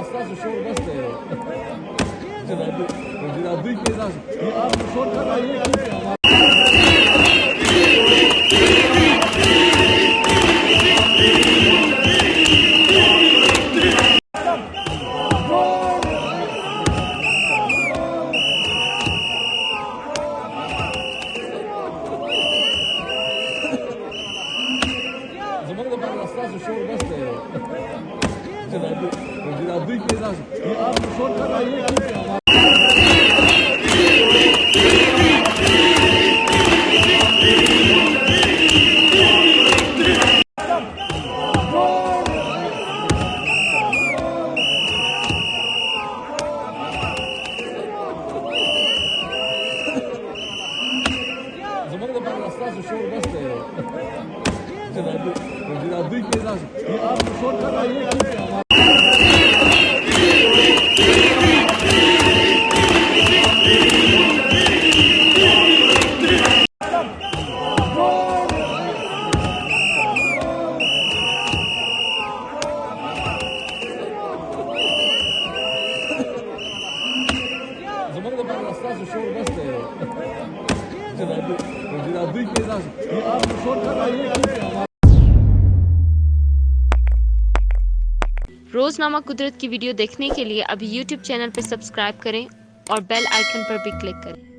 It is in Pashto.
اساسو شور بس دی جناب دوی کې دا آپ شور کړه یې زمونږ د باندې اساسو شور بس دی جناب دوی کې دا آپ شور کړه یې زمونږ د باندې اساسو شور بس دی جناب دوی کې دا آپ شور کړه یې زمونږ د باندې اساسو شور بس دی جناب دوی کې دا آپ شور کړه یې रोज़नामा कुदरत की वीडियो देखने के लिए अभी YouTube चैनल पर सब्सक्राइब करें और बेल आइकन पर भी क्लिक करें।